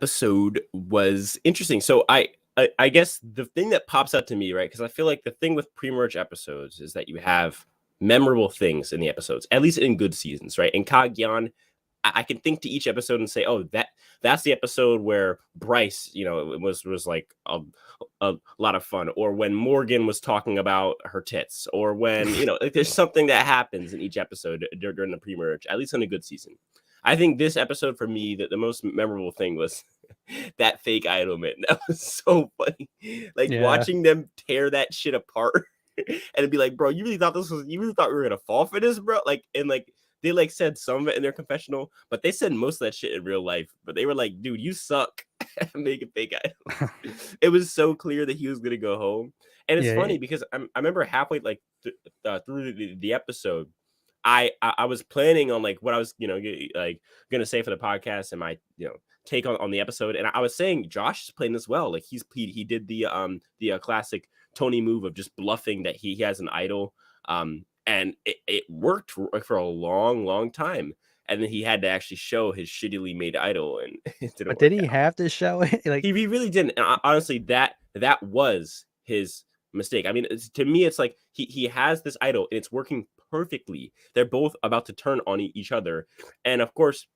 episode was interesting. So I guess the thing that pops out to me, right? Because I feel like the thing with pre-merge episodes is that you have memorable things in the episodes, at least in good seasons, right? In Kagyan, I can think to each episode and say, oh, that's the episode where Bryce, it was like a lot of fun, or when Morgan was talking about her tits, or when like there's something that happens in each episode during the pre-merge, at least in a good season. I think this episode for me, that the most memorable thing was that fake idol man. That was so funny. Like watching them tear that shit apart and it'd be like, bro, you really thought we were gonna fall for this, bro? Like, and like they like said some of it in their confessional, but they said most of that shit in real life. But they were like, dude, you suck at making fake idols. It was so clear that he was gonna go home. And it's funny because I remember halfway like through the episode, I was planning on like what I was like gonna say for the podcast and my take on the episode, and I was saying Josh is playing this well. Like he did the classic Tony move of just bluffing that he has an idol, and it worked for a long time. And then he had to actually show his shittily made idol, and it didn't. But did he have to show it? Like he really didn't. And honestly, that was his mistake. I mean, to me, it's like he has this idol and it's working perfectly. They're both about to turn on each other, and of course,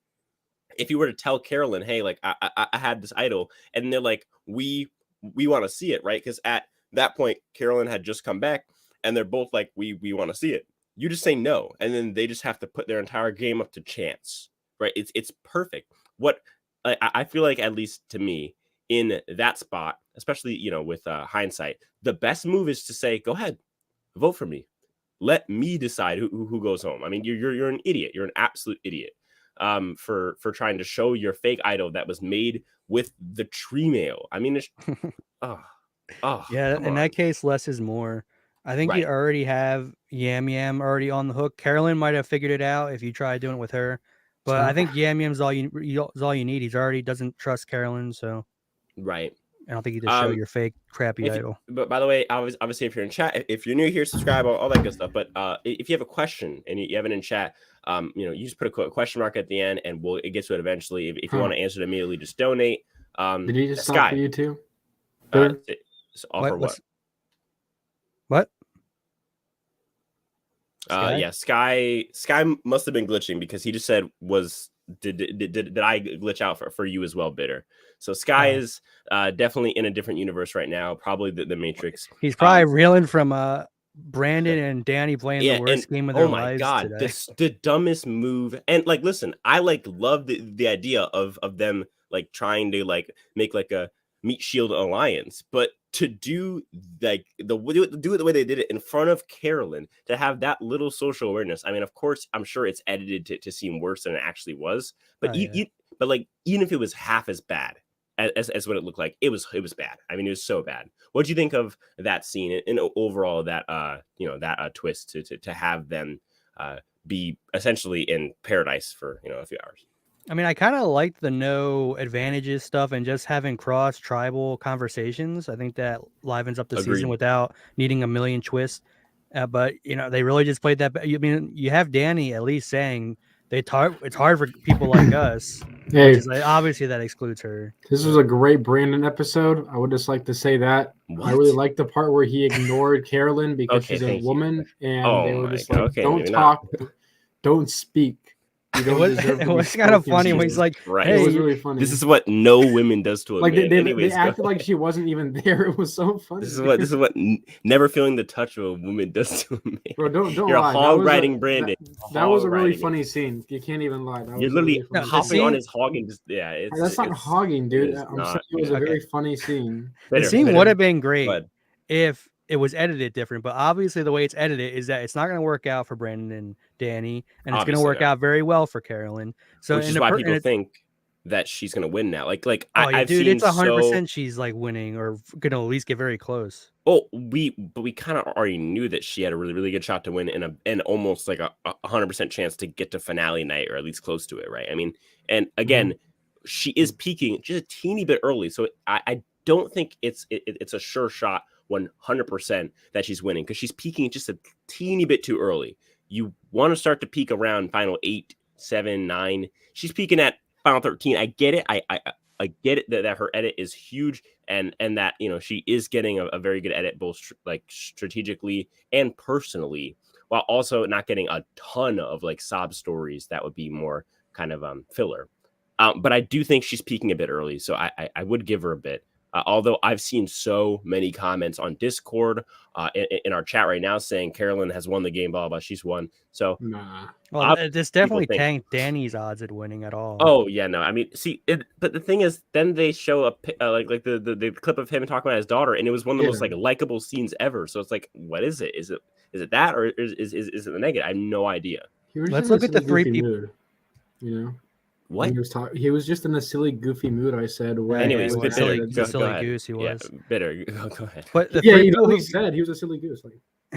if you were to tell Carolyn, hey, like I had this idol, and they're like, we want to see it, right? Because at that point, Carolyn had just come back, and they're both like, we want to see it. You just say no, and then they just have to put their entire game up to chance, right? It's perfect. What I feel like, at least to me, in that spot, especially with hindsight, the best move is to say, go ahead, vote for me. Let me decide who goes home. I mean, you're an idiot. You're an absolute idiot. For trying to show your fake idol that was made with the tree mail. I mean, it's yeah. In that case, less is more. I think you already have Yam Yam already on the hook. Carolyn might have figured it out if you try doing it with her, but I think Yam Yam's all you need. He's already doesn't trust Carolyn, so right. I don't think you just show your fake crappy idol. But by the way, obviously, if you're in chat, if you're new here, subscribe, all that good stuff. But if you have a question and you have it in chat, you just put a question mark at the end, and we'll get to it eventually. If you want to answer it immediately, just donate. Did he just stop for you too? Offer what? What? Sky must have been glitching because he just said did I glitch out for you as well, Bitter? So Sky is definitely in a different universe right now, probably the Matrix. He's probably reeling from Brandon and Danny playing the worst game of their lives. Oh my god, the dumbest move. And like, listen, I like love the idea of them like trying to like make like a Meat Shield alliance, but to do like do it the way they did it in front of Carolyn, to have that little social awareness. I mean, of course, I'm sure it's edited to seem worse than it actually was, but but like even if it was half as bad as what it looked like, it was bad. I mean, it was so bad. What do you think of that scene and overall that that twist to have them be essentially in paradise for a few hours? I mean, I kind of liked the no advantages stuff and just having cross tribal conversations. I think that livens up the season without needing a million twists. But they really just played that. I mean, you have Danny at least saying it's hard for people like us. Hey, which is like, obviously that excludes her. This was a great Brandon episode. I would just like to say that. I really liked the part where he ignored Carolyn because she's a woman, and they were just like, "Don't talk, don't speak." It was kind of funny when he's like, "Hey, it was really funny. This is what no women does to a like man." They acted like she wasn't even there. It was so funny. This is what never feeling the touch of a woman does to a man. Bro, don't You're lie. hog riding Brandon. That was a really funny scene. You can't even lie. You're literally hopping on his hog and just that's not hogging, dude. I'm saying it was a very funny scene. The scene would have been great if it was edited different, but obviously the way it's edited is that it's not going to work out for Brandon and Danny, and it's going to work out very well for Carolyn. So, which is why people think that she's going to win now. Like, I've dude, it's 100% she's like winning or going to at least get very close. Oh, we kind of already knew that she had a really, really good shot to win and almost like a 100% chance to get to finale night or at least close to it, right? I mean, and again, she is peaking just a teeny bit early, so I don't think it's a sure shot 100% that she's winning because she's peaking just a teeny bit too early. You want to start to peak around final 8, 7, 9. She's peaking at final 13. I get it. I get it that her edit is huge, and that she is getting a very good edit, both strategically and personally, while also not getting a ton of like sob stories that would be more kind of filler. But I do think she's peaking a bit early, so I would give her a bit. Although I've seen so many comments on Discord, in our chat right now saying Carolyn has won the game, blah, blah, blah, she's won. So, well, this definitely tanked Danny's odds at winning at all. Oh, yeah, no. I mean, see, but the thing is, then they show like the clip of him talking about his daughter, and it was one of the most like likable scenes ever. So it's like, what is it? Is it that, or is it the negative? I have no idea. Let's look at the 3 people. What? He was just in a silly, goofy mood. I said. Anyways, he's a silly goose. He was bitter. Go ahead. But the he said he was a silly goose.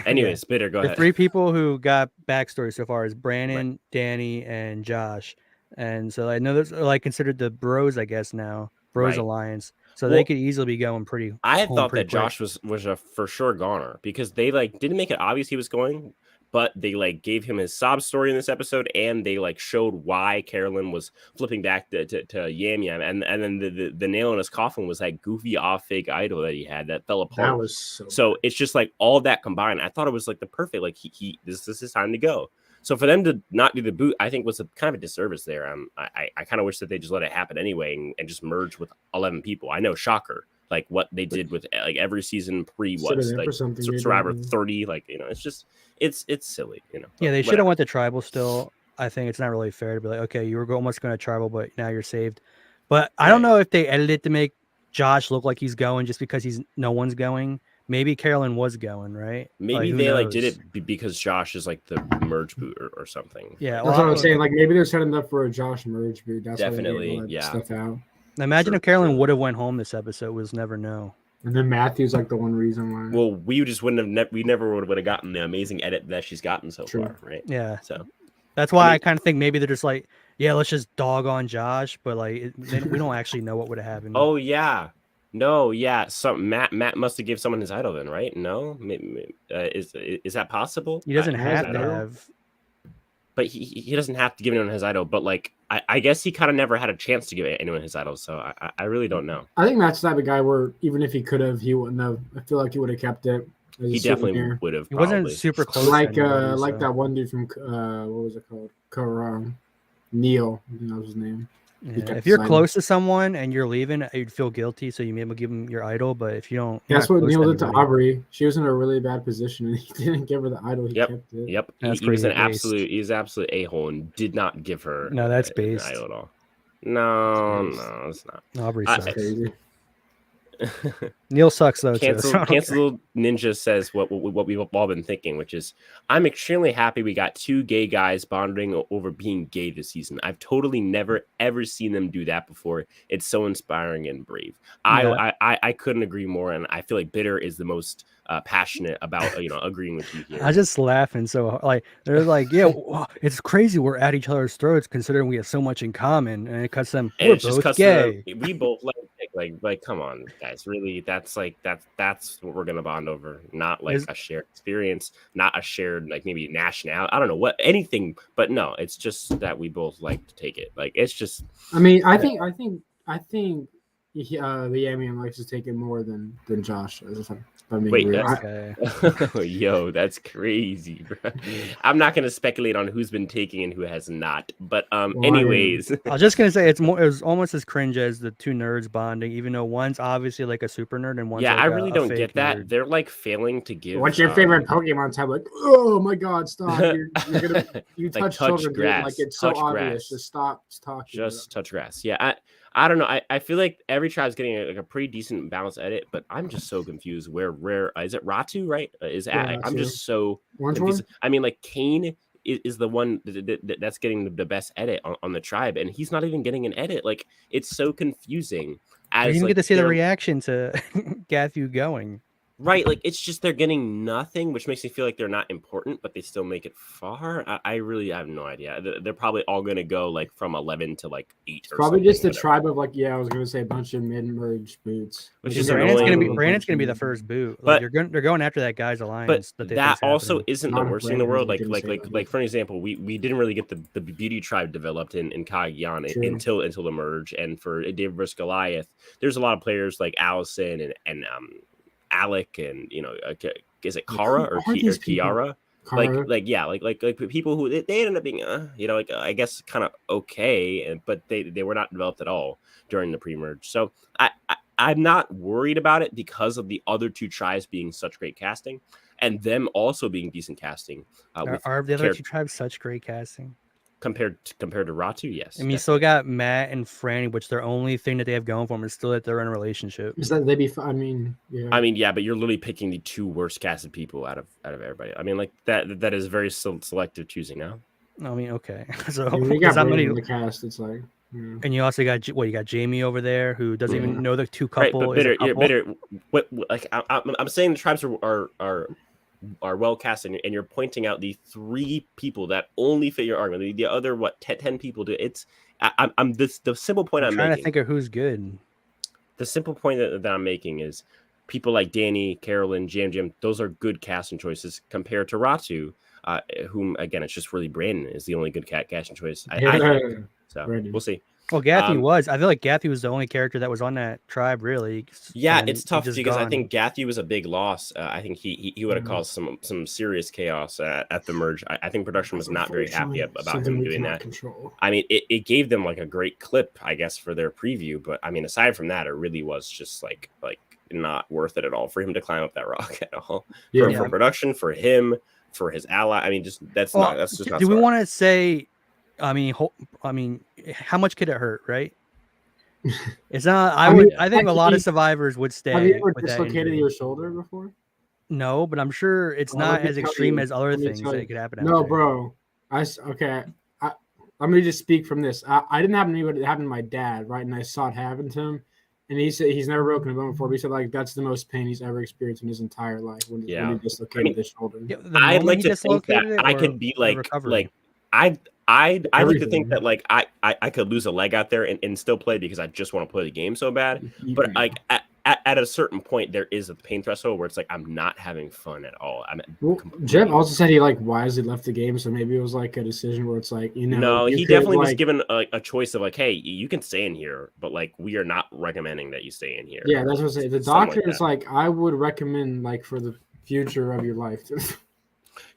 Anyways, bitter. Go ahead. The 3 people who got backstory so far is Brandon, Danny, and Josh, and so I know that's like considered the bros, I guess now bros alliance. So they could easily be going pretty. I had thought that Josh was a for sure goner because they like didn't make it obvious he was going. But they like gave him his sob story in this episode, and they like showed why Carolyn was flipping back to Yam Yam, and then the nail in his coffin was that goofy off fake idol that he had that fell apart. That was so it's just like all that combined. I thought it was like the perfect like this is his time to go. So for them to not do the boot, I think was kind of a disservice there. I kind of wish that they just let it happen anyway and just merge with 11 people. I know, shocker. Like what they did with like every season Survivor 30, like it's silly, Yeah, they should have went to tribal still. I think it's not really fair to be like, okay, you were almost going to tribal, but now you're saved. But I don't know if they edited it to make Josh look like he's going just because no one's going. Maybe Carolyn was going, right? Maybe they like did it because Josh is like the merge boot or something. Yeah, that's what I'm saying. Like maybe they're setting up for a Josh merge boot. That's definitely stuff out. Imagine if Carolyn would have went home this episode. We'll never know. And then Matthew's like the one reason why. Well, we just wouldn't have. We never would have gotten the amazing edit that she's gotten so far, right? Yeah. So that's why I kind of think maybe they're just like, yeah, let's just dog on Josh, but like we don't actually know what would have happened. Oh yeah, no, yeah. Matt must have given someone his idol then, right? No, is that possible? He doesn't have to have. But he doesn't have to give anyone his idol, but like I guess he kind of never had a chance to give anyone his idol, so I really don't know. I think Matt's the type of guy where even if he could have, he wouldn't have. I feel like he would have kept it. He definitely would have. He wasn't super close. Like that one dude from what was it called? Neil, I think that was his name. Yeah. If you're close to someone and you're leaving, you'd feel guilty, so you maybe give them your idol. But if you don't, that's what Neil did to Aubrey. She was in a really bad position, and he didn't give her the idol. He kept it. Yep, he was an absolute. He's absolute a-hole and did not give her. No, that's based. Idol at all. No, it's not. Aubrey sucks. Crazy. Neil sucks though. Cancel Ninja says what we've all been thinking, which is I'm extremely happy we got 2 gay guys bonding over being gay this season. I've totally never ever seen them do that before. It's so inspiring and brave. Yeah. I couldn't agree more, and I feel like Bitter is the most passionate about agreeing with you here. I just laughing so like they're like, yeah, it's crazy we're at each other's throats considering we have so much in common, and it cuts them. We're both gay. We both like come on guys, really that's what we're gonna bond over, not like a shared experience, not a shared like maybe nationality, I don't know what anything, but no, it's just that we both like to take it, like it's just I mean I think the Yam Yam likes to take it more than Josh. Wait, yo, that's crazy, bro. I'm not gonna speculate on who's been taking and who has not, but anyways, I was just gonna say it was almost as cringe as the 2 nerds bonding, even though one's obviously like a super nerd and one's I really don't get that nerd. They're like failing to give. What's your favorite Pokemon type? Like, oh my god, stop! You're gonna touch children, grass. Like it's so obvious. Just stop talking. Just touch grass. Yeah, I don't know. I feel like every tribe's getting a pretty decent balanced edit, but I'm just so confused. Where is it Ratu, right? I'm just so confused. I mean, like Kane is the one that's getting the best edit on the tribe, and he's not even getting an edit. Like it's so confusing. You didn't get to see the reaction to Gathu going. Right, like it's just they're getting nothing, which makes me feel like they're not important, but they still make it far. I really have no idea. They're probably all going to go like from 11 to like 8 or probably something. Just the tribe of like, I was going to say a bunch of mid-merge boots. Which is Brandon's annoying. Brandon's going to be the first boot. Like they're going after that guy's alliance. But that also happening. isn't the worst thing in the world. Like for an example, we didn't really get the beauty tribe developed in Kageyan until the merge. And for David versus Goliath, there's a lot of players like Allison and Alec and is it Kara or Kiara? Like people who they ended up being I guess kind of okay, but they were not developed at all during the pre-merge. So I'm not worried about it because of the other two tribes being such great casting and them also being decent casting. Are the other two tribes such great casting? Compared to Ratu, yes. I mean, you still got Matt and Franny, which their only thing that they have going for them is still that they're in a relationship. Is that they be? I mean, but you're literally picking the two worst casted people out of everybody. I mean, like that is very selective choosing now. I mean, okay, so you got in the cast. It's like, and you also got you got Jamie over there who doesn't even know the two couple. Right, but bitter. Like I'm saying, the tribes are well cast, and you're pointing out the 3 people that only fit your argument. The other 10 people do. It's the simple point I'm trying to think of who's good. The simple point that I'm making is people like Danny, Carolyn, Jim. Those are good casting choices compared to Ratu, whom again it's just really Brandon is the only good casting choice. I think. So Brandon. We'll see. Well, Gathy was. I feel like Gathy was the only character that was on that tribe, really. Yeah, it's tough because I think Gathy was a big loss. I think he would have caused some serious chaos at the merge. I think production was not very happy about him doing that. I mean, it gave them like a great clip, I guess, for their preview. But I mean, aside from that, it really was just like not worth it at all for him to climb up that rock at all. For production, for him, for his ally. I mean, that's just not. Do we want to say? I mean, how much could it hurt, right? It's not. I think a lot of survivors would stay. Have you ever dislocated your shoulder before? No, but I'm sure it's not as extreme as other things that could happen. No, bro. I'm gonna just speak from this. I didn't happen to it happened to my dad, right? And I saw it happen to him, and he said he's never broken a bone before. But he said like that's the most pain he's ever experienced in his entire life when he dislocated his shoulder. I'd like to think that I could be like I'd like to think that like I could lose a leg out there and still play because I just want to play the game so bad. But like at a certain point, there is a pain threshold where it's like I'm not having fun at all. Jeff also said he like wisely left the game, so maybe it was like a decision where it's like no, he definitely was given a choice of like, hey, you can stay in here, but like we are not recommending that you stay in here. Yeah, that's what I'm saying. The doctor is like I would recommend like for the future of your life.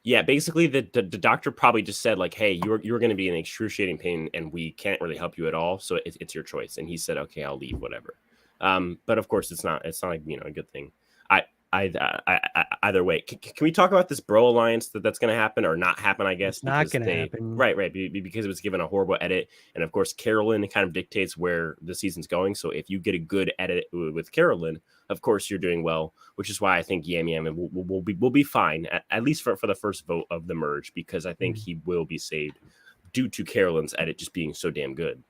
Yeah, basically the doctor probably just said like, hey, you're going to be in excruciating pain and we can't really help you at all. So it's your choice. And he said, okay, I'll leave, whatever. But of course it's not like, a good thing. Either way, can we talk about this bro alliance that's going to happen or not happen? I guess it's not going to happen. Right. Because it was given a horrible edit, and of course Carolyn kind of dictates where the season's going. So if you get a good edit with Carolyn, of course you're doing well, which is why I think Yam Yam will be fine at least for the first vote of the merge, because I think he will be saved due to Carolyn's edit just being so damn good.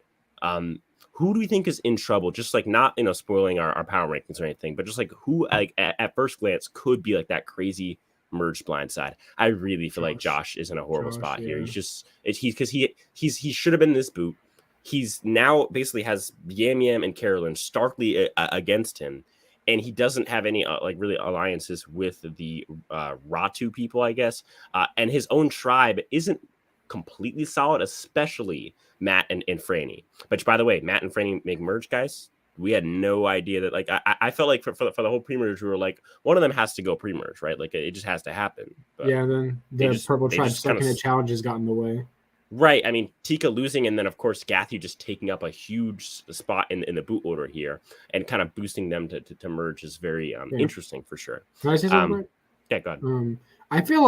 Who do we think is in trouble? Just like not, spoiling our power rankings or anything, but just like who, like at first glance, could be like that crazy merged blindside. I really feel like Josh is in a horrible spot here. He's just he should have been this boot. He's now basically has Yam Yam and Carolyn starkly against him, and he doesn't have any like really alliances with the Ratu people, I guess, and his own tribe isn't completely solid, especially Matt and Franny. But by the way, Matt and Franny make merge, guys. We had no idea that. Like I felt like for the whole pre-merge, we were like, one of them has to go pre-merge, right? Like it just has to happen. But yeah, then the purple tribe stuck in the challenges got in the way. Right. I mean, Tika losing, and then of course Gathy just taking up a huge spot in the boot order here, and kind of boosting them to merge is very interesting for sure. Can I say something? Yeah, go ahead. I feel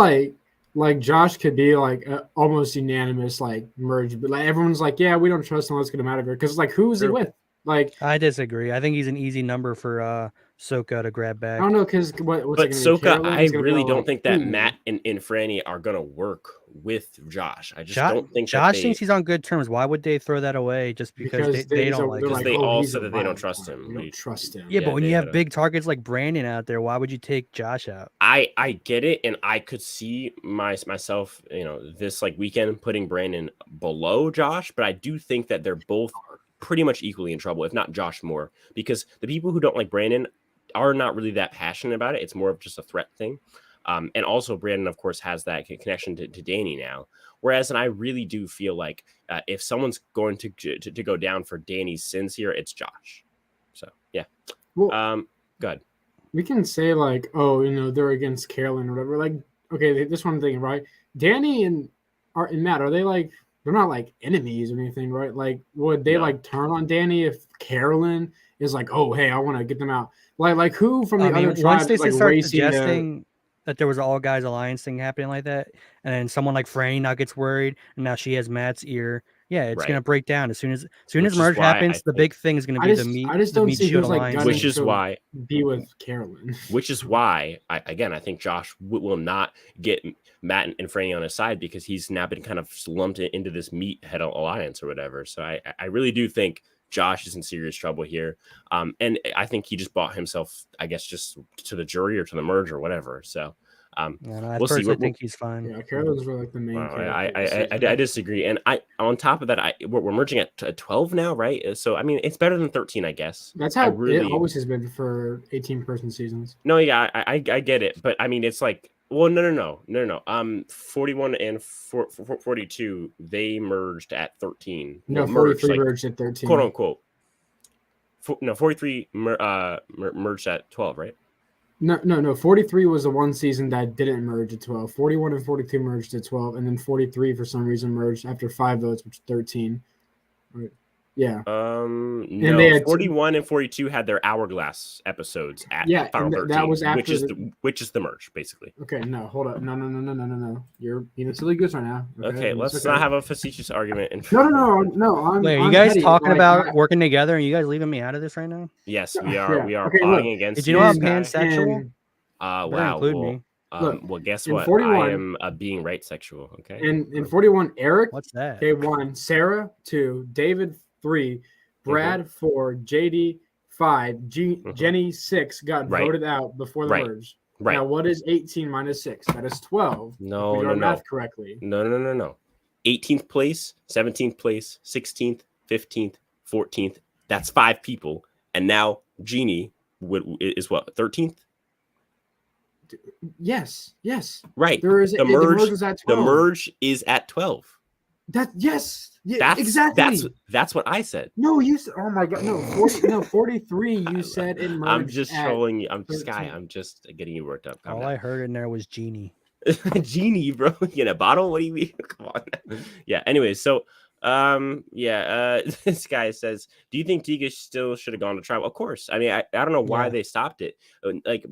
like Josh could be like almost unanimous like merge, but like everyone's like, yeah, we don't trust him. Let's get him out of here because like who is he with? Like I disagree. I think he's an easy number for Soka to grab back. I don't know because what's But it gonna be? Soka, Carolyn? I It's gonna be really all don't like, think that "Ooh." Matt and Franny are gonna work with Josh. I just don't think that Josh thinks he's on good terms. Why would they throw that away just because they don't like they're him? because like, they oh, all he's said a that they don't wild trust card. him. We don't trust him. Yeah, but when they you had have big targets like Brandon out there, why would you take Josh out? I get it, and I could see myself, this like weekend putting Brandon below Josh, but I do think that they're both pretty much equally in trouble, if not Josh more, because the people who don't like Brandon are not really that passionate about it. It's more of just a threat thing. And also Brandon, of course, has that connection to Danny now. Whereas, and I really do feel like if someone's going to go down for Danny's sins here, it's Josh. So, yeah. Well, go ahead. we can say like, oh, they're against Carolyn or whatever. Like, okay, this one thing, right? Danny and Matt, are they like they're not like enemies or anything, right? Like, would they like turn on Danny if Carolyn is like, oh, hey, I want to get them out? Like who from the other once tribes they is like start racing suggesting that there was an all guys alliance thing happening like that, and then someone like Franny now gets worried, and now she has Matt's ear. Yeah, it's gonna break down as soon as merge happens. The big thing is gonna be I just don't see Shield who's like alliance, which is why be with Carolyn. Which is why I think Josh will not get Matt and Franny on his side because he's now been kind of lumped into this meathead alliance or whatever. So I really do think Josh is in serious trouble here. And I think he just bought himself, I guess, just to the jury or to the merge or whatever. So we'll see. I think he's fine. Yeah, Carolyn's like the main character. I disagree. And on top of that, we're merging at 12 now, right? So, I mean, it's better than 13, I guess. That's how it always has been for 18-person seasons. No, yeah, I get it. But, I mean, it's like, well, no. 41 and 42, they merged at 13. No, 43 merged at 13. Quote, unquote. 43 merged at 12, right? No. 43 was the one season that didn't merge at 12. 41 and 42 merged at 12, and then 43 for some reason merged after 5 votes, which is 13. Right. Yeah. No, 41 and 42 had their hourglass episodes at Final 13, that was after which is the merge, basically. Okay, no, hold up. No. You're being silly goose right now. Okay, let's not have a facetious argument. No. Wait, are you guys talking about working together? Are you guys leaving me out of this right now? Yes, we are. We are plotting against. Did you know I'm pansexual? Wow. Include me. Well, guess what? 41, I am being right sexual. Okay. In 41, Eric. What's that? Okay, 1, Sarah 2, David 3, Brad 4, JD 5, Jenny 6 got voted out before the merge. Right. Now, what is 18 minus 6? That is 12. No. Math correctly. No. 18th place, 17th place, 16th, 15th, 14th. That's 5 people, and now Jeannie is what 13th. Yes. Right. The merge is at 12. The merge is at 12. Exactly. That's what I said. No, you said. Oh my god, no, 43. You said it merged. I'm just trolling you. I'm just getting you worked up. All I heard in there was Genie. Genie, bro, in a bottle. What do you mean? Come on. Yeah. Anyway, so this guy says, do you think Tika still should have gone to trial? Of course. I mean, I don't know why they stopped it. Like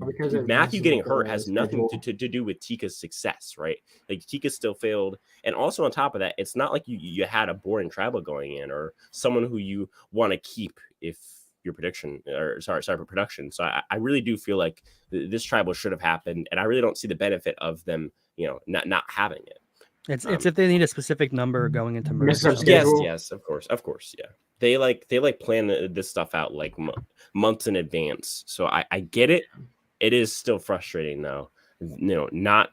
Matthew getting hurt has nothing to do with Tika's success, right? Like Tika still failed. And also on top of that, it's not like you had a boring tribal going in or someone who you want to keep if your production for production. So I really do feel like this tribal should have happened. And I really don't see the benefit of them, not having it. It's if they need a specific number going into merge. Yes, of course, yeah. They plan this stuff out like months in advance. So I get it. It is still frustrating though, not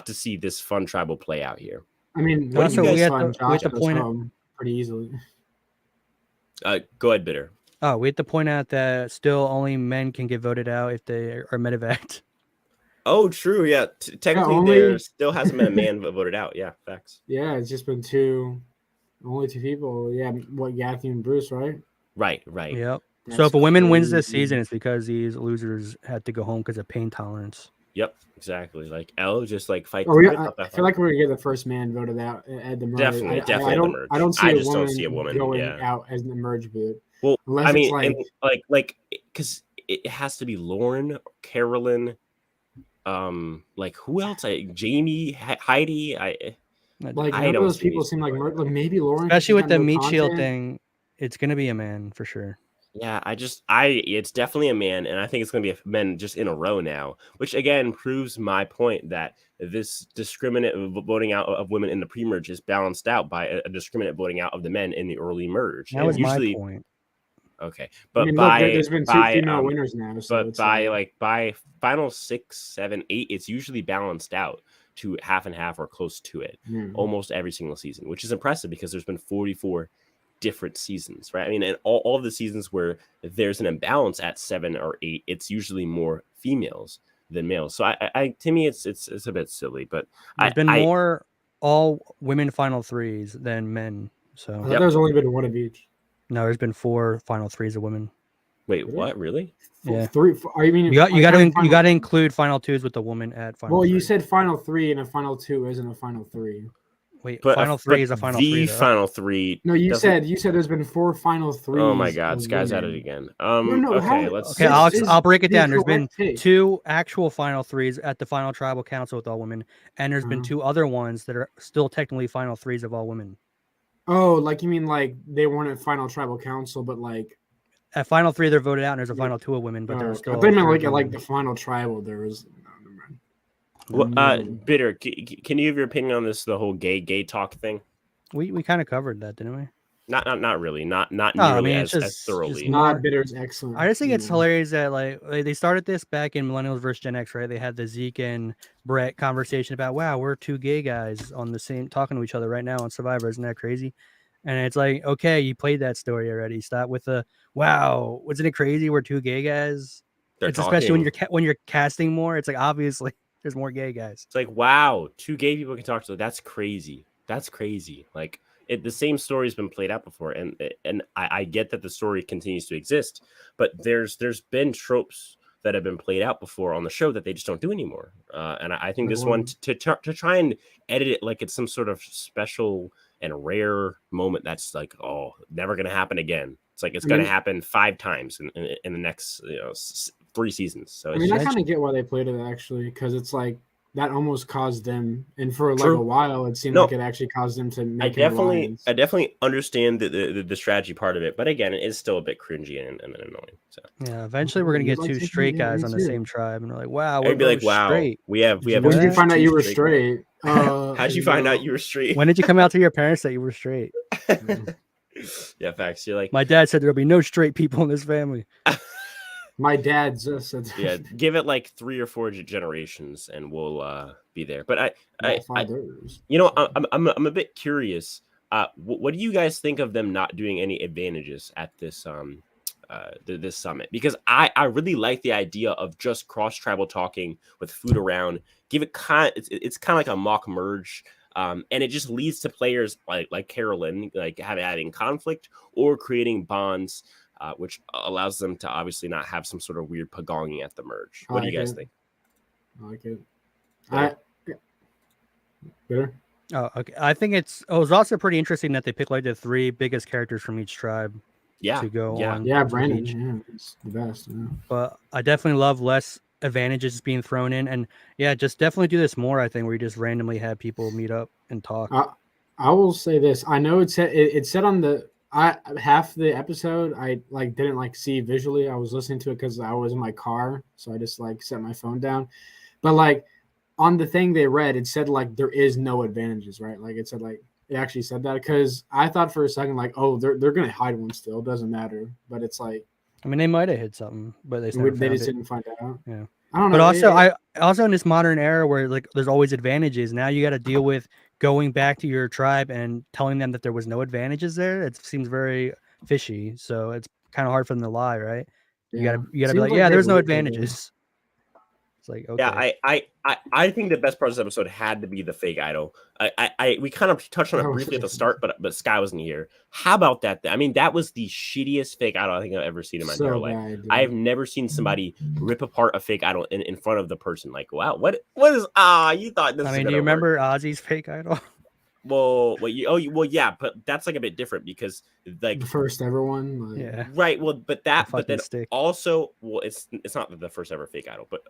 to see this fun tribal play out here. I mean, we have to point out pretty easily. Go ahead, Bitter. Oh, we have to point out that still only men can get voted out if they are medevac. Oh, true. Yeah, technically there still hasn't been a man voted out. Yeah, facts. Yeah, it's just been only 2 people. Yeah, Yathy and Bruce, right? Right. Yep. So if a woman wins this season, it's because these losers had to go home because of pain tolerance. Yep, exactly. Like L just fight. I feel like we're gonna get the first man voted out at the merge. Definitely the merge. I don't see a woman going out as the merge bid. Well, I mean, because it has to be Lauren, Carolyn. Who else? Jamie, Heidi. None of those people seem like maybe Lauren, especially with the meat shield thing. It's gonna be a man for sure. Yeah, it's definitely a man, and I think it's going to be a men just in a row now, which again proves my point that this discriminate voting out of women in the pre-merge is balanced out by a discriminate voting out of the men in the early merge. That And was my usually, point. okay, I but mean, look, there's been two female winners now, so but it's like by final 6, 7, 8, it's usually balanced out to half and half or close to it almost every single season, which is impressive because there's been 44 different seasons, right? I mean, and all of the seasons where there's an imbalance at 7 or 8, it's usually more females than males. So I to me, it's a bit silly, but There's been more all women final threes than men. So I thought there's only been one of each. No, there's been 4 final threes of women. Wait, what? Really? Yeah. 3. I mean, you got to include final 2s with the woman at final. Well, you 3. said final 3 and a final 2 isn't a final 3. Wait, but final 3 is a final 3. The final 3. No, you said there's been 4 final 3s. Oh my God, Sky's at it again. No, okay, I'll break it down. There's been 2 actual final 3s at the final tribal council with all women, and there's been 2 other ones that are still technically final 3s of all women. Oh, like you mean like they weren't at final tribal council, but like at final 3 they're voted out, and there's a final 2 of women, but there's still. I think like the final tribal there was. Bitter. Can you give your opinion on this? The whole gay talk thing. We kind of covered that, didn't we? Not really. Not nearly as thoroughly. Not Bitter's excellent. I just think it's hilarious that like they started this back in Millennials versus Gen X, right? They had the Zeke and Brett conversation about, wow, we're 2 gay guys on the same talking to each other right now on Survivor. Isn't that crazy? And it's like, okay, you played that story already. Stop with the wow. Wasn't it crazy? We're 2 gay guys. It's especially when you're casting more. It's like obviously there's more gay guys. It's like, wow, 2 gay people can talk to. That's crazy. That's crazy. Like the same story has been played out before, and I get that the story continues to exist, but there's been tropes that have been played out before on the show that they just don't do anymore. And I think this one to try and edit it like it's some sort of special and rare moment that's like, oh, never going to happen again. It's like it's going to happen 5 times in the next 3 seasons. So I kind of get why they played it actually, because it's like that almost caused them, and for like a while, it seemed like it actually caused them to make I definitely understand the strategy part of it, but again, it is still a bit cringy and annoying. So yeah, eventually we're gonna get 2 straight guys on the same tribe, and we're like, wow, we're like, wow, straight. We have. When did you find out you were straight? How'd you find out you were straight? When did you come out to your parents that you were straight? Yeah, facts. You're like, my dad said there'll be no straight people in this family. My dad just said, yeah, give it like 3 or 4 generations, and we'll be there. But I'm a bit curious. What do you guys think of them not doing any advantages at this this summit? Because I really like the idea of just cross tribal talking with food around. Give it it's kind of like a mock merge. And it just leads to players like Carolyn like having conflict or creating bonds. Which allows them to obviously not have some sort of weird pagonging at the merge. What do you guys think? I like it. Bitter? Oh, okay. I think it was also pretty interesting that they picked like the 3 biggest characters from each tribe. Yeah. To go on. Yeah, Brandon. Yeah, it's the best. Yeah. But I definitely love less advantages being thrown in, and yeah, just definitely do this more. I think where you just randomly have people meet up and talk. I will say this. I know it said on the. Half the episode I didn't see visually. I was listening to it because I was in my car, so I just set my phone down. But on the thing they read, it said there is no advantages, right? It said it actually said that, because I thought for a second they're gonna hide one still. It doesn't matter, but it's I mean, they might have hit something, but they just didn't find out. Yeah. I don't know. But also in this modern era where there's always advantages, now you got to deal with going back to your tribe and telling them that there was no advantages there. It seems very fishy, so it's kind of hard for them to lie, right? Yeah. You gotta be like, yeah, there's no advantages. It's like, okay. Yeah, I think the best part of this episode had to be the fake idol. We kind of touched on it briefly at the start, but Sky wasn't here. How about that? I mean, that was the shittiest fake idol I think I've ever seen in my entire life. I have never seen somebody rip apart a fake idol in front of the person. Like, wow, what is you thought this? I mean, do you remember Ozzy's fake idol? Well, yeah, but that's a bit different because the first ever one, yeah, right. Well, but then stick. Also, well, it's not the first ever fake idol, but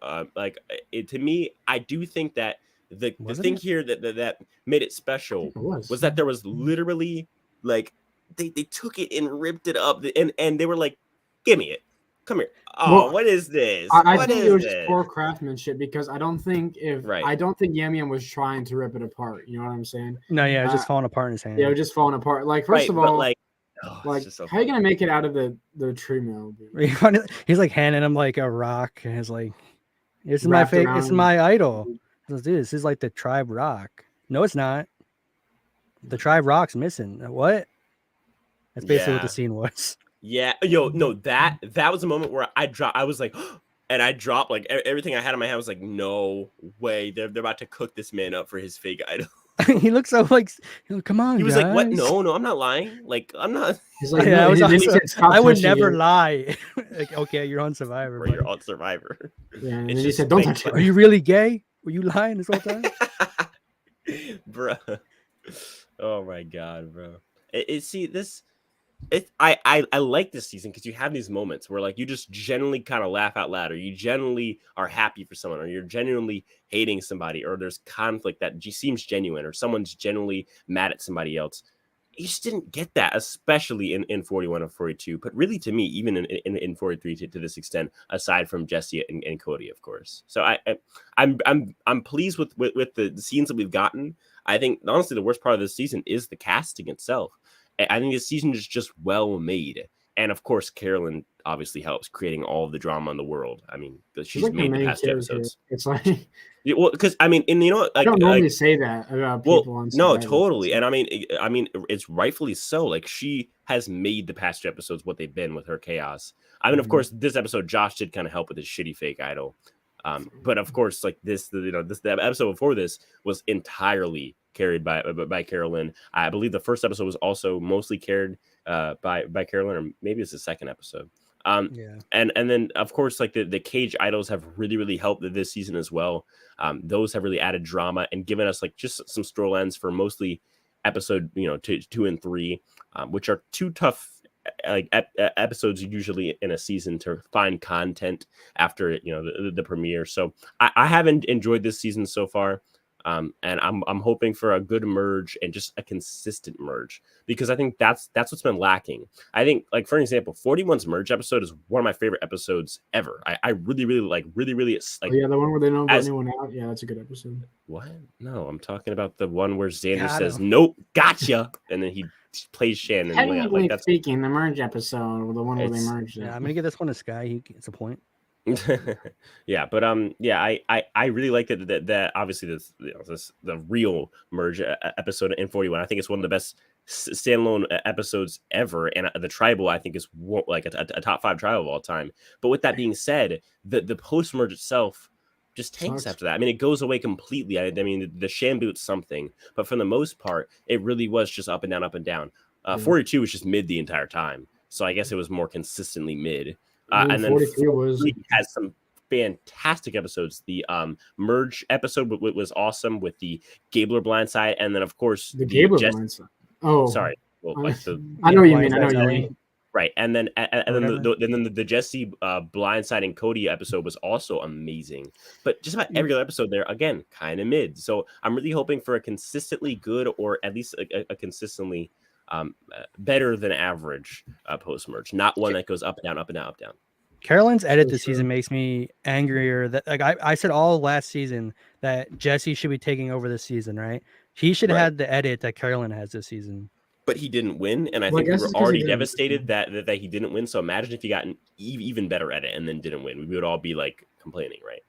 to me, I do think that the thing here that made it special was that there was literally they took it and ripped it up, and they were Give me it. Come here. Oh, Well, what is this? I What think is it was just this? poor craftsmanship because I don't think Yam Yam was trying to rip it apart. You know what I'm saying? No, yeah, it was just falling apart in his hand. Yeah, it was just falling apart. Like, first Right, of but all, like, like so how are you gonna make it out of the tree mill? He's like handing him like a rock, and he's like, "This is my Wrapped fake. This is around. my idol." I was like, dude, this is like the tribe rock. No, it's not. The tribe rock's missing. What? That's basically what the scene was. Yeah, yo, no, that was a moment where I was like, and I dropped like everything I had in my hand. I was like, no way, they're about to cook this man up for his fake idol. He looks so like, come on, He was guys. like, what? No, I'm not lying. Like, I'm not. He's like, yeah, no, I would never lie. Like, okay, you're on Survivor. Or you're on Survivor. Yeah, and he said, don't touch it. Are you really gay? Were you lying this whole time? Bro. Oh my god, bro. I like this season because you have these moments where like you just genuinely kind of laugh out loud, or you genuinely are happy for someone, or you're genuinely hating somebody, or there's conflict that seems genuine, or someone's genuinely mad at somebody else. You just didn't get that, especially in 41 or 42, but really to me, even in 43 to this extent, aside from Jesse and Cody, of course. So I'm pleased with the scenes that we've gotten. I think honestly the worst part of this season is the casting itself. I think this season is just well made, and of course Carolyn obviously helps creating all of the drama in the world. I mean, she's like made the past two episodes. It's like, well, because I mean, and you know, like, I don't normally say that about people on no, totally, and I mean, it's rightfully so. Like, she has made the past two episodes what they've been with her chaos. I mean, of course, this episode Josh did kind of help with his shitty fake idol, but of course, like the episode before this was entirely carried by Carolyn. I believe the first episode was also mostly carried by Carolyn, or maybe it's the second episode. And then of course, like the cage idols have really helped this season as well. Those have really added drama and given us like just some storylines for mostly episode 2 and 3, which are two tough like episodes usually in a season to find content after the premiere. So I haven't enjoyed this season so far. And I'm hoping for a good merge and just a consistent merge, because I think that's what's been lacking. I think, like, for example, 41's merge episode is one of my favorite episodes ever. I really like like. Oh, yeah, the one where they don't vote anyone out. Yeah, that's a good episode. What? No, I'm talking about the one where Xander says, "Nope, gotcha," and then he plays Shannon. Technically speaking, the merge episode, or the one where they merged. Yeah, I'm gonna give this one to Sky. He gets a point. Yeah, but I really like that obviously the real merge episode in 41. I think it's one of the best standalone episodes ever, and the tribal I think is like a top 5 tribal of all time. But with that being said, the post merge itself just tanks after that. I mean, it goes away completely. I mean, the Shamboot's something, but for the most part, it really was just up and down, up and down. 42 was just mid the entire time, so I guess it was more consistently mid. And then 43 has some fantastic episodes. The merge episode was awesome with the Gabler blindside, and then of course the Gabler blindside. Oh, sorry. Well, like I know what you mean. I know what you mean. Right, and then the Jesse blindside and Cody episode was also amazing. But just about every other episode there, again, kind of mid. So I'm really hoping for a consistently good, or at least a consistently better than average post merge, not one that goes up and down, up and down, up and down. Carolyn's edit this season makes me angrier. That like I said all last season that Jesse should be taking over this season, right? He should have had the edit that Carolyn has this season. But he didn't win, and I think we were already devastated that he didn't win. So imagine if he got an even better edit and then didn't win. We would all be like complaining, right?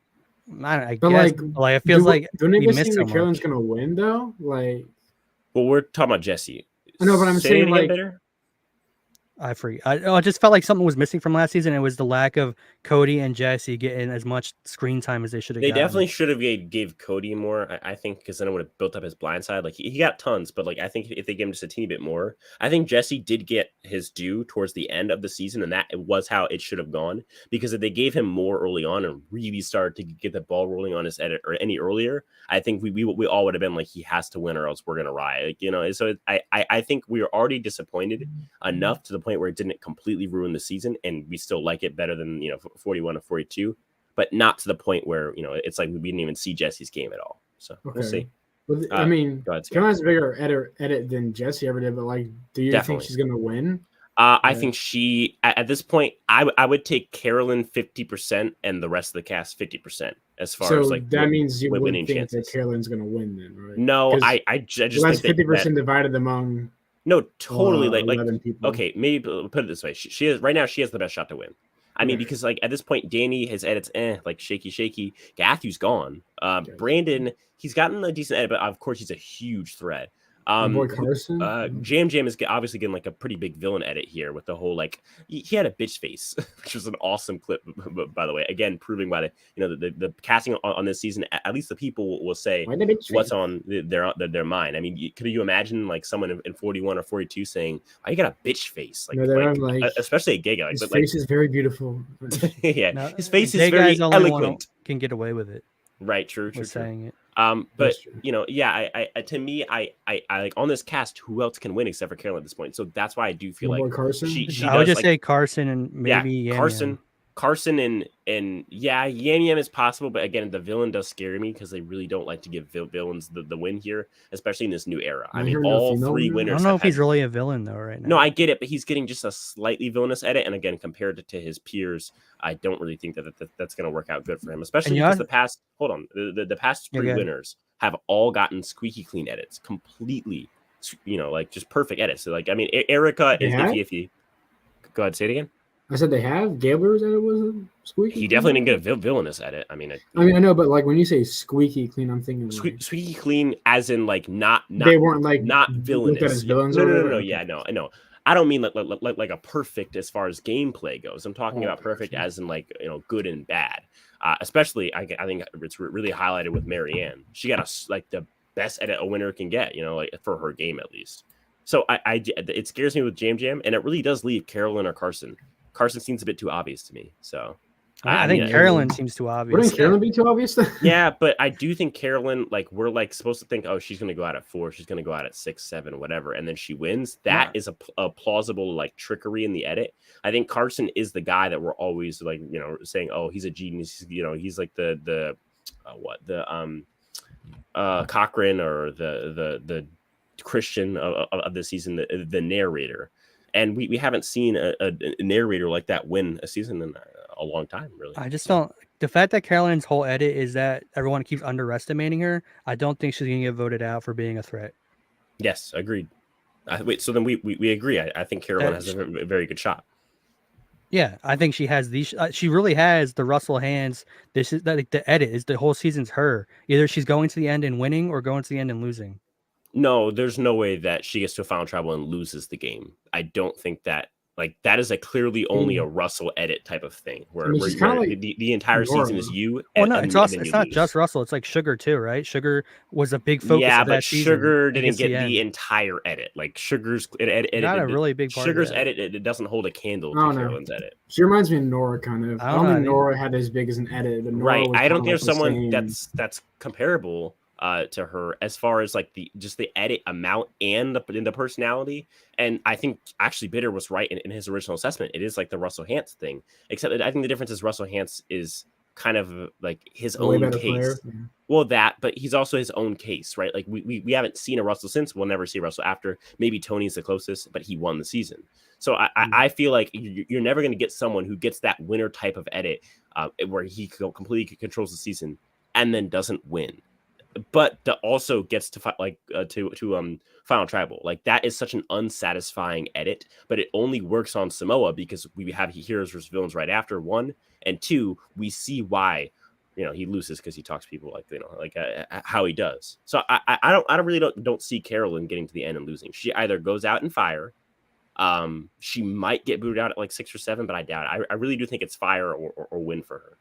I guess, like it feels like don't you guys think that Carolyn's gonna win though? Like, well, we're talking about Jesse. No, but I'm saying like better. I forget. I just felt like something was missing from last season. It was the lack of Cody and Jesse getting as much screen time as they should have. They definitely should have gave Cody more, I think, because then it would have built up his blind side. Like he got tons, but like I think if they gave him just a teeny bit more, I think Jesse did get his due towards the end of the season, and that was how it should have gone. Because if they gave him more early on and really started to get the ball rolling on his edit or any earlier, I think we all would have been like, he has to win or else we're gonna riot. Like, so I think we were already disappointed enough to the point where it didn't completely ruin the season, and we still like it better than 41 or 42, but not to the point where it's like we didn't even see Jesse's game at all. So we'll see. Well, I mean, Carolyn has a bigger edit than Jesse ever did, but like, do you think she's gonna win? I think she at this point, I would take Carolyn 50% and the rest of the cast 50% as far as like that means you winning wouldn't think chances. that Carolyn's going to win then, right? No, I just that's think 50% divided among no, totally 11 people. Okay, maybe put it this way: she is right now. She has the best shot to win. I mean, because like at this point, Danny has edits, like shaky. Matthew's gone. Brandon, he's gotten a decent edit, but of course he's a huge threat. My boy Carson. Jam is obviously getting like a pretty big villain edit here with the whole like he had a bitch face, which was an awesome clip. By the way, again proving why the casting on this season, at least the people will say what's on their mind. I mean, could you imagine like someone in 41 or 42 saying, "I got a bitch face," especially a gay guy. His face is very beautiful. Yeah, his face is very eloquent. Can get away with it. Right. True. Saying it. But I to me, I like on this cast, who else can win except for Carolyn at this point? So that's why I do feel like Carson. I would just say Carson and maybe Yam Carson and Yam Yam is possible, but again, the villain does scare me because they really don't like to give villains the win here, especially in this new era. I mean, all three winners. I don't know if he's really a villain though right now. No, I get it, but he's getting just a slightly villainous edit, and again, compared to his peers, I don't really think that's going to work out good for him, especially because the past three winners have all gotten squeaky clean edits, completely, like just perfect edits. So like, I mean, Erica is iffy. Go ahead, say it again. I said they have Gabler's edit wasn't squeaky. He definitely didn't get a villainous edit. I mean, I know, but like when you say squeaky clean, I'm thinking squeaky clean, as in like not they weren't like not villainous. Villains No. Yeah, no, I know. I don't mean like a perfect as far as gameplay goes. I'm talking about perfect as in like good and bad. Especially, I think it's really highlighted with Marianne. She got the best edit a winner can get. Like for her game at least. So it scares me with Jam, and it really does leave Carolyn or Carson. Carson seems a bit too obvious to me. So I think Carolyn seems too obvious. Wouldn't Carolyn be too obvious? Yeah, but I do think Carolyn, like we're like supposed to think, oh, she's going to go out at 4, she's going to go out at 6, 7, whatever, and then she wins. That is a plausible like trickery in the edit. I think Carson is the guy that we're always like saying, oh, he's a genius. He's like the Cochran or the Christian of the season, the narrator. And we haven't seen a narrator like that win a season in a long time, really. I just don't. The fact that Carolyn's whole edit is that everyone keeps underestimating her, I don't think she's going to get voted out for being a threat. Yes, agreed. Wait, so then we agree. I think Carolyn has a very good shot. Yeah, I think she has these. She really has the Russell hands. This is like the edit is the whole season's her. Either she's going to the end and winning, or going to the end and losing. No, there's no way that she gets to a final tribal and loses the game. I don't think that. Like that is clearly only a Russell edit type of thing where the entire season is you. It's not just Russell. It's like Sugar too, right? Sugar was a big focus. Yeah, of that but Sugar didn't get the entire edit. Like Sugar's edit, not a really big part. Sugar's edit it doesn't hold a candle to Carolyn's edit. She reminds me of Nora kind of. I don't think Nora had as big as an edit. But right, I don't think there's someone that's comparable to her as far as like the edit amount and the personality. And I think actually Bitter was right in his original assessment. It is like the Russell Hantz thing, except that I think the difference is Russell Hantz is kind of like his own case. Well, but he's also his own case, right? Like we haven't seen a Russell since. We'll never see Russell after. Maybe Tony's the closest, but he won the season. So I feel like you're never going to get someone who gets that winner type of edit where he completely controls the season and then doesn't win. But that also gets to Final Tribal. Like that is such an unsatisfying edit, but it only works on Samoa because we have heroes versus villains right after 1, and 2, we see why he loses because he talks to people like how he does. So I don't see Carolyn getting to the end and losing. She either goes out in fire, she might get booted out at like 6 or 7, but I doubt it. I really do think it's fire or win for her.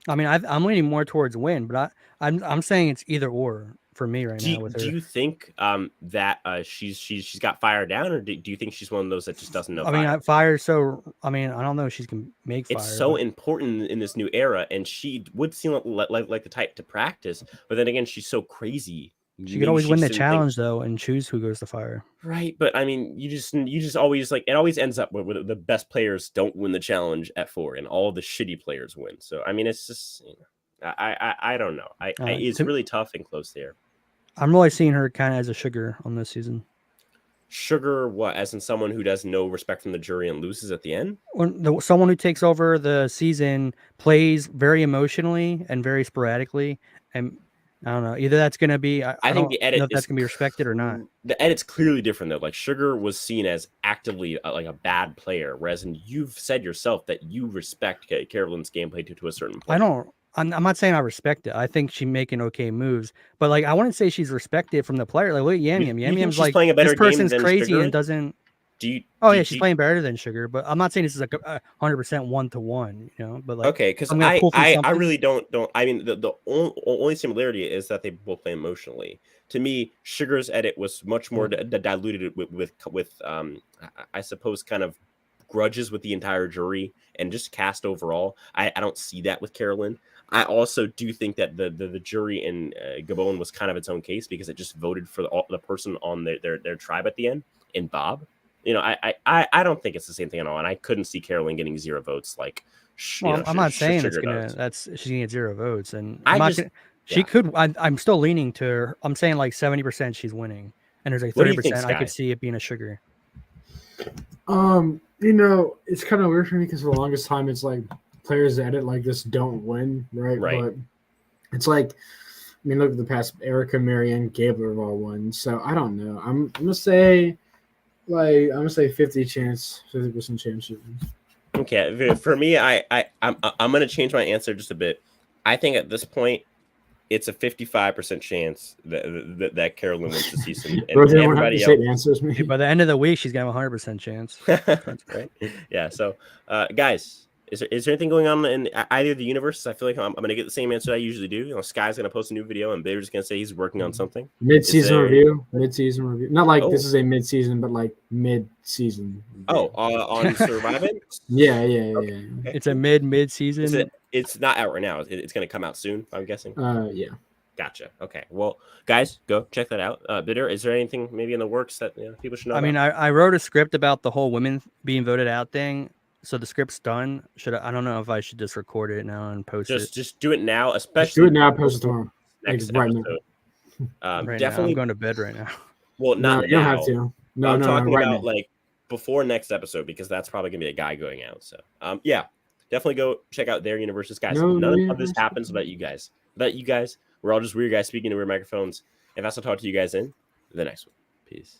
I mean, I'm leaning more towards win, but I'm saying it's either or for me right now. Do you think that she's got fire down, or do you think she's one of those that just doesn't know? I mean, fire. So I mean, I don't know if she can make fire. It's so important in this new era, and she would seem like the type to practice. But then again, she's so crazy. She could always win the challenge though, and choose who goes to fire. Right, but I mean, you just always like it always ends up with the best players don't win the challenge at 4, and all the shitty players win. So I mean, it's just I don't know. It's really tough and close there. I'm really seeing her kind of as a Sugar on this season. Sugar, what, as in someone who does no respect from the jury and loses at the end? When someone who takes over the season plays very emotionally and very sporadically, and I don't know, either that's going to be, I I think don't the know edit if that's is going to be respected or not. the edit's clearly different though. Like Sugar was seen as actively like a bad player, whereas you've said yourself that you respect Carolyn's gameplay to a certain point. I'm not saying I respect it. I think she's making okay moves, but like I wouldn't say she's respected from the player. Like look at Yam Yam. You think Yam's she's like, playing a better this game person's than crazy Sugar and is? doesn't. Do you? Oh yeah, she's playing better than Sugar, but I'm not saying this is like a 100% 1-to-1, you know. But like, okay, because I'm gonna pull from I something. really don't. I mean, the only similarity is that they both play emotionally. To me, Sugar's edit was much more diluted with I suppose kind of grudges with the entire jury and just cast overall. I don't see that with Carolyn. I also do think that the jury in Gabon was kind of its own case because it just voted for the person on their tribe at the end in Bob. You know, I don't think it's the same thing at all, and I couldn't see Carolyn getting 0 votes like. Well, I'm not saying Sugar it's gonna. does. She's gonna get 0 votes, and I I'm not just gonna. She could. I'm still leaning to her. I'm saying like 70% she's winning, and there's like What do you think, 30% I Sky? could see it being a Sugar. You know, it's kind of weird for me because for the longest time, it's like players that edit like this don't win, right? Right. But it's like, I mean, look at the past. Erica, Marianne, Gabler have all won. So I don't know. I'm gonna say, like, 50 chance, 50% chance. Okay, for me, I'm gonna change my answer just a bit. I think at this point, it's a 55% chance that Carolyn wins the season, and everybody else. Answers me. By the end of the week, she's gonna have a 100% chance. Right? Yeah. So, guys, is there anything going on in either of the universes? I feel like I'm gonna get the same answer I usually do. You know, Sky's gonna post a new video, and Bader's gonna say he's working on something. Mid-season review. Not like this is a mid-season, but like mid-season. Oh, on Surviving? Yeah. Okay. It's a mid-season. It's not out right now. It's going to come out soon, I'm guessing. Yeah. Gotcha. Okay. Well, guys, go check that out. Bitter, is there anything maybe in the works that people should know? I mean, I wrote a script about the whole women being voted out thing. So the script's done. I don't know if I should just record it now and post it. Just do it now, especially. Just do it now. Post it tomorrow. Next right episode. Now. Definitely. I'm going to bed right now. Well, not you don't now. have to. No, I'm talking right about now. like before next episode because that's probably gonna be a guy going out. So, yeah, definitely go check out their universes, guys. None of this happens without you guys. We're all just weird guys speaking to weird microphones. And I'll talk to you guys in the next one. Peace.